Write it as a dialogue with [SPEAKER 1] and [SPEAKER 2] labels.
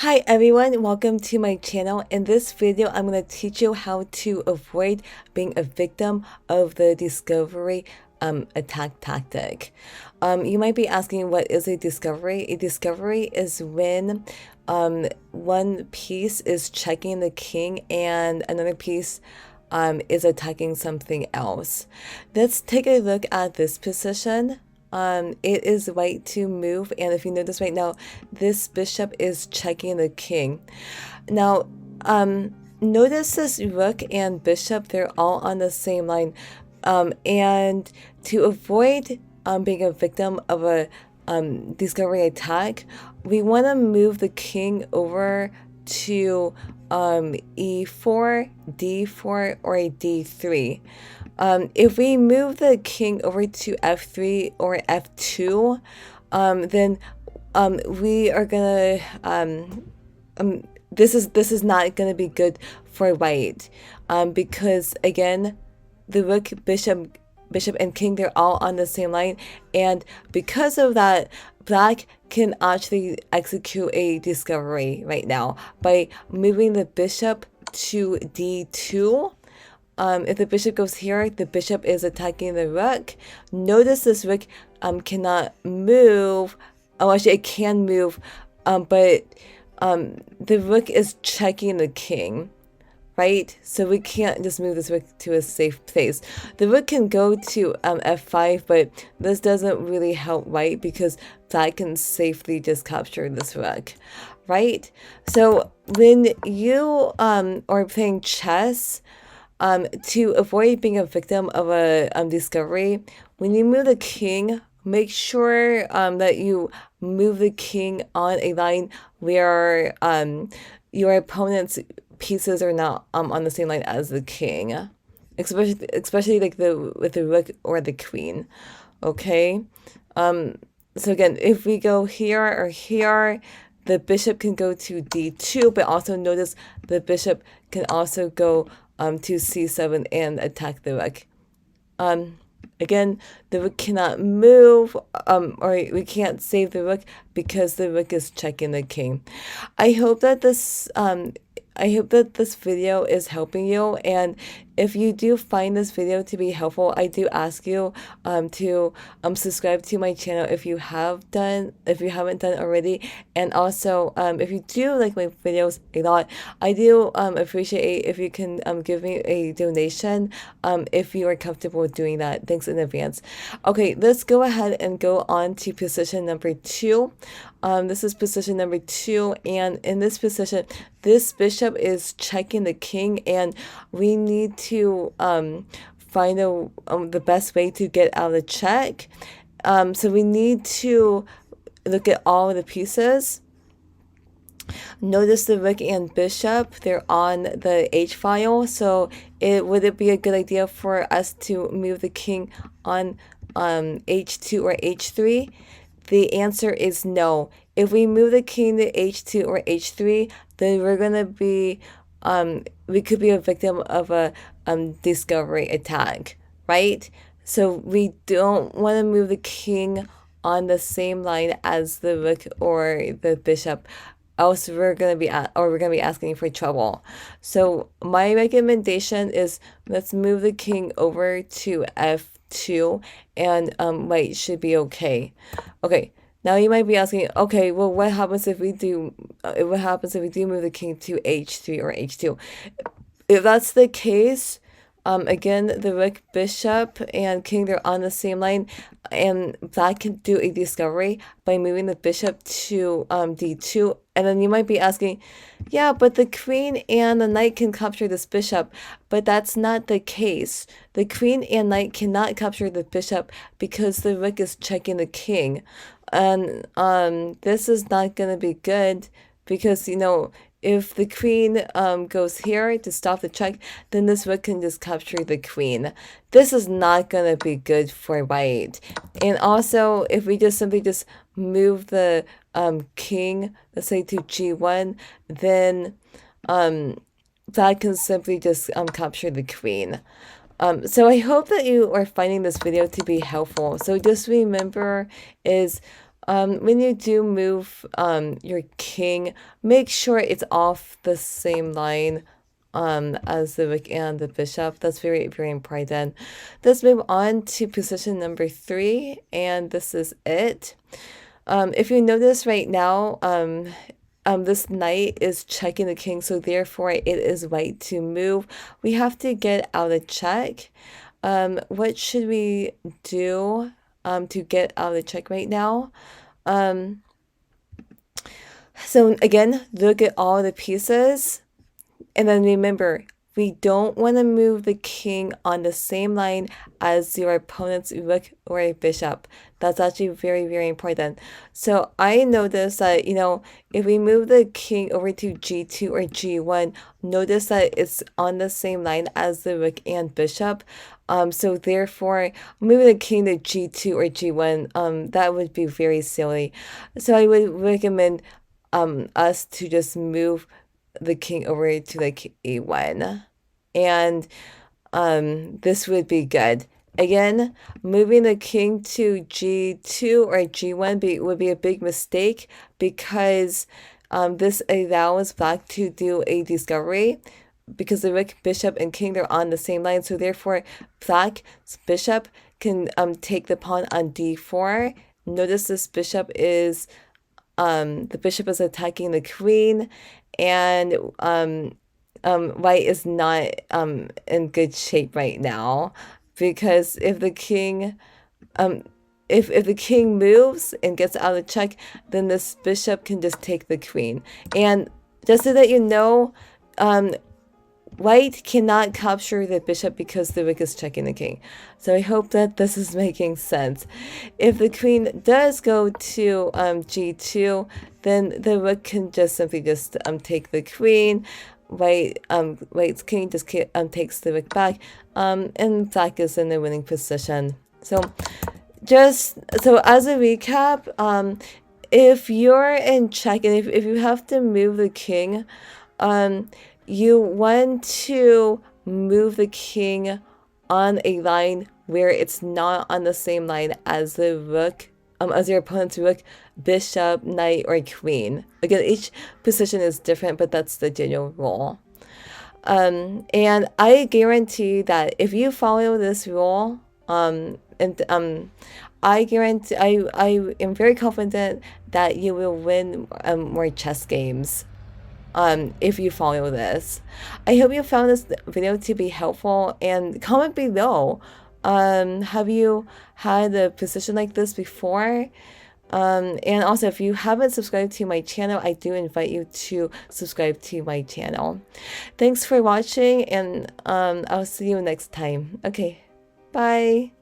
[SPEAKER 1] Hi everyone, welcome to my channel. In this video, I'm going to teach you how to avoid being a victim of the discovery attack tactic. You might be asking, what is a discovery? A discovery is when one piece is checking the king and another piece is attacking something else. Let's take a look at this position. It is white to move, and if you notice right now, this bishop is checking the king. Now, notice this rook and bishop, they're all on the same line. And to avoid being a victim of a discovery attack, we want to move the king over to e4, d4, or a d3. If we move the king over to f3 or f2, then we are gonna this is not gonna be good for white, because again, the rook, bishop and king, they're all on the same line, and because of that, black can actually execute a discovery right now by moving the bishop to d2. If the bishop goes here, the bishop is attacking the rook. Notice this rook cannot move. Oh, actually, it can move, but the rook is checking the king, right? So we can't just move this rook to a safe place. The rook can go to f5, but this doesn't really help white because black can safely just capture this rook, right? So when you are playing chess, to avoid being a victim of a discovery, when you move the king, make sure that you move the king on a line where your opponent's pieces are not on the same line as the king, especially like with the rook or the queen. Okay, so again, if we go here or here, the bishop can go to d2, but also notice the bishop can also go to c7 and attack the rook. Again, the rook cannot move, or we can't save the rook because the rook is checking the king. I hope that this video is helping you, and if you do find this video to be helpful, I do ask you to subscribe to my channel if you haven't done already, and also if you do like my videos a lot, I do appreciate if you can give me a donation if you are comfortable with doing that. Thanks in advance. Okay, let's go ahead and go on to position number 2. This is position number 2, and in this position, this bishop is checking the king, and we need to find the best way to get out of the check. So we need to look at all of the pieces. Notice the rook and bishop, they're on the H file, so would it be a good idea for us to move the king on H2 or H3? The answer is no. If we move the king to H2 or H3, then we're gonna be we could be a victim of a discovery attack, right? So we don't want to move the king on the same line as the rook or the bishop, else we're gonna be asking for trouble. So my recommendation is, let's move the king over to f2, and white should be okay. Okay, now you might be asking, okay, well, what happens if we do move the king to h3 or h2? If that's the case, again, the rook, bishop, and king, they're on the same line, and black can do a discovery by moving the bishop to d2. And then you might be asking, yeah, but the queen and the knight can capture this bishop. But that's not the case. The queen and knight cannot capture the bishop because the rook is checking the king. And this is not going to be good because, you know, if the queen goes here to stop the check, then this rook can just capture the queen. This is not going to be good for white. And also, if we just simply move the king, let's say to g1, then black can simply just capture the queen. So I hope that you are finding this video to be helpful. So just remember is when you do move your king, make sure it's off the same line as the rook and the bishop. That's very, very important. Let's move on to position number 3, and this is it. If you notice right now, this knight is checking the king, so therefore it is right to move. We have to get out of check. What should we do to get out of check right now? So again, look at all the pieces. And then remember, we don't want to move the king on the same line as your opponent's rook or bishop. That's actually very, very important. So I noticed that, if we move the king over to g2 or g1, notice that it's on the same line as the rook and bishop. So therefore, moving the king to g2 or g1, that would be very silly. So I would recommend us to just move the king over to like a1, and this would be good. Again, moving the king to g2 or g1 would be a big mistake, because this allows black to do a discovery, because the rook, bishop, and king, they're on the same line. So therefore, black's bishop can take the pawn on d4. Notice this bishop is the bishop is attacking the queen, and white is not in good shape right now, because if the king if the king moves and gets out of check, then this bishop can just take the queen. And just so that you know, white cannot capture the bishop because the rook is checking the king. So I hope that this is making sense. If the queen does go to g2, then the rook can just simply take the queen. White's king just takes the rook back, and black is in the winning position. So as a recap, if you're in check, and if you have to move the king, you want to move the king on a line where it's not on the same line as the rook, as your opponent's rook, bishop, knight, or queen. Again, each position is different, but that's the general rule. And I guarantee that if you follow this rule, I guarantee, I am very confident that you will win more chess games. If you follow this. I hope you found this video to be helpful, and comment below. Have you had a position like this before? And also, if you haven't subscribed to my channel, I do invite you to subscribe to my channel. Thanks for watching, and I'll see you next time. Okay, bye.